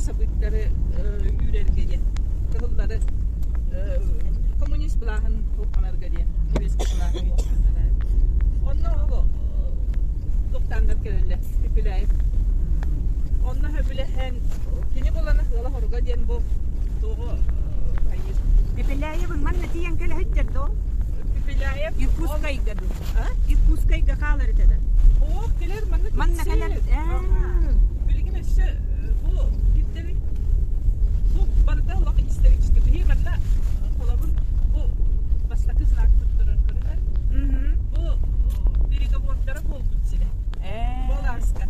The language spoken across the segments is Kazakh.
sabıkları üylergeye, kılları komünist bulağın toplanar diye, eski bulağın. Onunla o doktorlar gelirler, pipiler. Onunla böyle hen, kini bulanı hıla horuga diyen bu doğu hayır. Pipiler bunlar ne diyen kele hıttır do? Pipiler. Irkuskayga do. Irkuskayga kalır tada. O gelir manna. Manna gelir. Bilgin işte bu gitleri bu barda lak istedik işte. Bir manna kolabın bu başta kızlar tutturur kırılar. Bu biri gavortlara oldu size. Bolarska.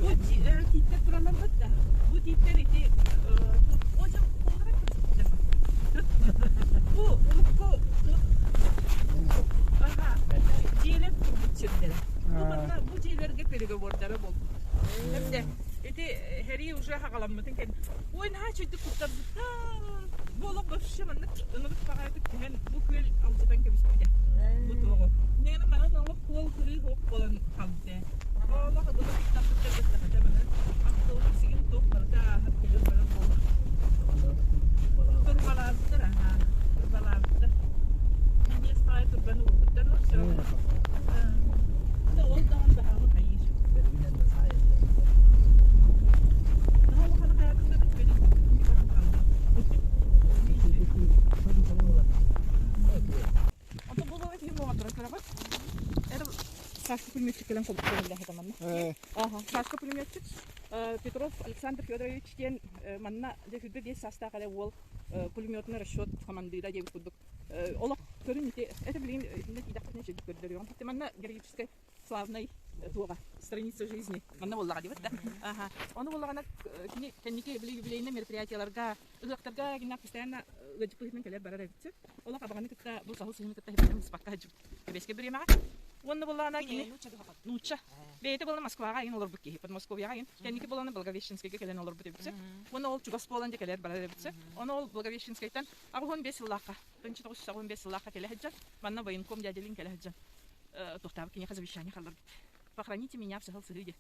Bu titler buralar da. Bu titler iti hocam olarak bu aha diyelim kurtçuları. Bu şeylerge переговорlara bol. Hem de heri уже hagalanmadın ki. Oyun ha çöktü kurtardı. Bolak başlamanlık. Anılık paraydık. Ben bu köy altıdan kebişmeydi. Bu doğru. Neyine bana da o kol kırığı hop olan kaldı. Allah adına kitap tutacak da bana. Akıl sigin toplar da hep gelir bana bol. Turbalardır ha. Turbalardır. Niye say turbanı vurduktan sonra. Da oldu daha mı hayır. Сашка пулеметчиктерин колдуктарында хатаманна. Сашка пулеметчик Петров Александр Федорович тен манна дефибе бес састакале ол пулеметный расчет командира деп кудук. Олак көрүнүтө это блин не дактын чек көрдөрүм. Манна героическая славной туга страница жизни. Манна боллага деп да. Оны боллагана кенеке били юбилейный мероприятияларга, ылыктарга гинак постоянно гыжыпытын келер барар эбитсе. Олак абаганы кытта бул сахыл сыйын кытта хепен спакка жып. Беске биремага. Онны боллана кини нуча. Бейте болна Москвага ин олор букки. Под Московияга ин. Кенеке болна Благовещенскийге келен олор бут эбитсе. Онны ол Чугасполанде келер барар эбитсе. Оны ол Благовещенскийтан агын 5 жыллакка. 1995 жыллакка келе хаджан. Манна военком дяделин келе хаджан. Тохтаб кини завещание халар. Похороните меня в сахал сыйде.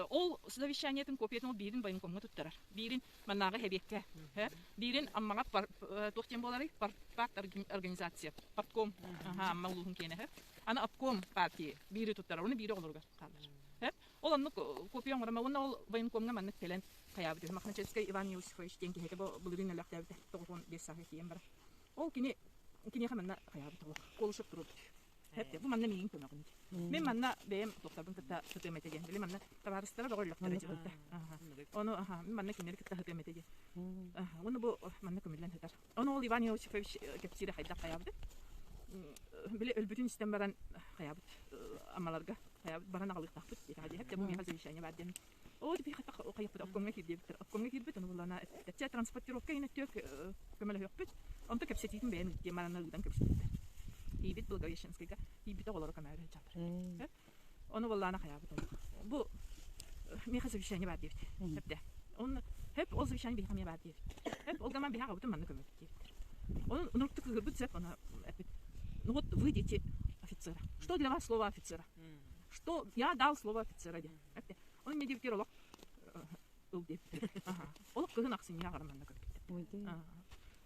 Ол завещаниятын копиятын ол бирин военкомга туттарар. Бирин маннага хебекке. Бирин аммага тохтен болары парт организация. Партком. Амма улухун кене. Аны обком партия бири туттарар. Уну бири олорга калар. Ол анны копияң барама. Уну ол военкомга манны келен каябыды. Махначевский Иван Иосифович деньги хеке бо булырын алактабыды. 95 сахи кийин бар. Ол кини хаманна каябыды. Колушуп туруп. Hep bu manna meyin koymak için. Ben manna benim doktorun kıta hükümet ediyor. Benim manna tabaristara da koyulak derece oldu. Onu manna kimleri kıta hükümet ediyor. Onu bu manna kömürlen hedar. Onu ol Ivan Yosifovich kepsiri hayda kayabdı. Böyle ölbütün sistem baran kayabdı. Amalarga kayabdı. Baran ağalık takbıt. Hep de bu mihazı bir şeyine verdim. O da bir hata kayıptı. Akkomuna gidiyor. Akkomuna gidiyor. Onu bulana. Tete transportirovka yine tök kömürle yapıp. Onu da kepsetiğin beğen. Diyemanlardan kepsetiğin. İbit Благовещенскийга İbit olarak kamera çapır. Onu vallahi hayabı oldu. Bu mihaz bir şey ne var diye. Hep de. Onu hep o bir şey bir hamya var diye. Hep o zaman bir haga bütün manlı kömür diye. Onu unuttuk гыбыт цеп она. Ну вот вы дети офицера. Что для вас слово офицера? Что я дал слово офицера диye. Hep de. Onu ne diye bir olak. Diye. Olak kızın aksini ya garam manlı kömür.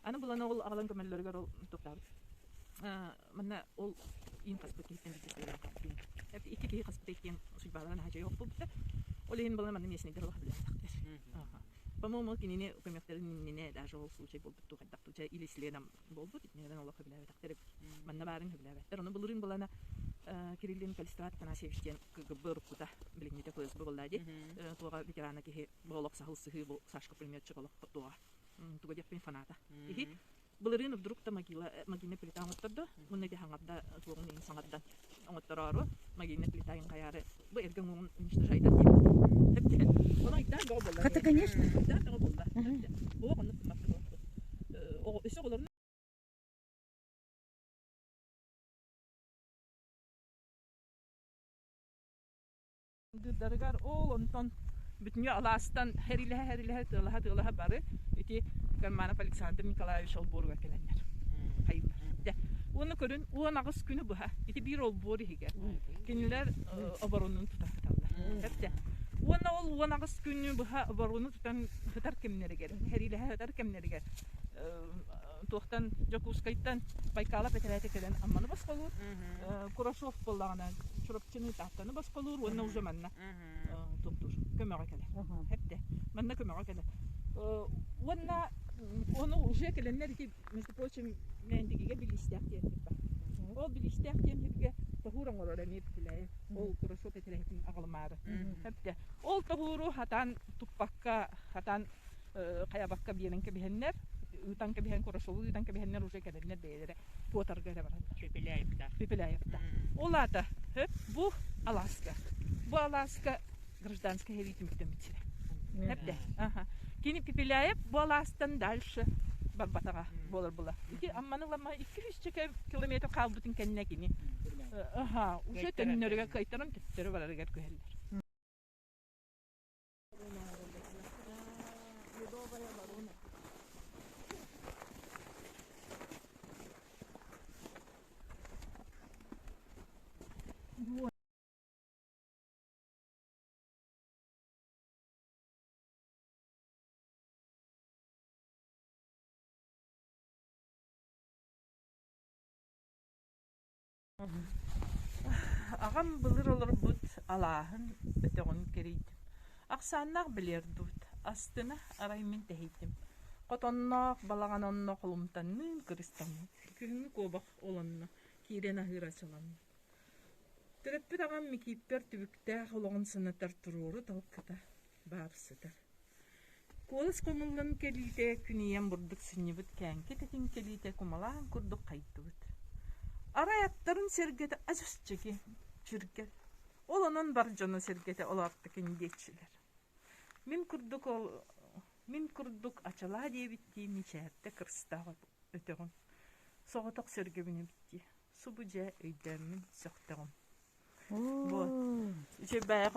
Ana bulana ol ağlan kömürlerge ol toplar. Manna ol in kaspetlikten de hep iki kaspetlikten suçbalarına haja yok bu. Oleyin bana manna nesne de Allah bilir takdir. Ama mümkün yine kömeklerin ne daha ol случай болду то kadar то или следом болду neden Allah bilir takdir. Manna barın bilir. Onu bulurun bulana Kirillin Kalistrat Tanasevичтен КГБ рукута билинете ФСБ болду. Туга ветерана ки болок сахыл сыгы бул Сашка пулеметчик олок туга. Туга деп пен фаната. Булырын вдруг та магина плита оттырды. Муну де хаңапда тугун инсаңатдан оттырары. Магина плитаын каяры. Бу эрген мун уничтожайдан деп. Хепте. Она идан го болду. Хата, конечно. Идан го болду. О, аны тумакты. О, эсө олорун Даргар ол онтон бүтүнө аластан хериле тылаха бары. Ити Карманов Александр Николаевич Олборга келенler. Hayır. Onu körün, o nağız günü bu ha. İti bir ol boru hige. Kendiler obaronun tutarlar. Hep de. Уона ол уонагыс күнү быха боруну тутан хытар кемнеригер, херилеhe хытар кемнеригер. Туохтан Жакускайттан Байкала Петрете келен амманы басқолур. Курашов боллагана чурапчыны тахтаны басқолур, уона уже манна. Туктур, көмөгө келе. Хепте, манна көмөгө келе. Уона оны уже келеннер ки, между прочим, мендигиге билистяк диетиппа. Ол билистяк диетиппе тахуран орорами пилае. Ол Курашов Петрете агалмары. Хепте. Ол тахуру хатан туппакка, хатан каябакка биененке бихеннер. Utanke bihen Kurashovu, utanke bihenner уже келеннер бейлере. Туотаргара барат. Пепеляевта. Олата, бу Аласка. Бу Аласка гражданская хевитимиттен битире. Хепте. Ага. Кини Пепеляев бу Аластан дальше Барбатага болар була. Ики амманылама 200 километр калбытын кенне кини. Ага, уже теннерге кайтарам теттери бараргар көһеллер. Ағам былыр олар бұд алағын өтіғын керейдім. Ақсаннақ білер дұд. Астына араймен тәхейдім. Қотоннақ балаған онна қолымтанның кірістамын. Күхіңі көбақ оланна. Кейрен ахыр ачаланны. Түріппіт ағам мекейппер түбікті қолығын сынатар тұруыры талқыда бабысыдар. Қолыс қомылын келейте күнейен бұрдық сынебіт кәңке тәтін келейте құмалаған күрдік қайтты бұд. Араяттарын сергеті азыстыки жүргел. Ол онын бар жоны сергеті оларты кендетшілер. Мен күрдік ачала дей бітті мечәрді кірстағы өтіғын. Соғытық сергебіне бітті. Субы жа өйдермін соқтығын. Же бәй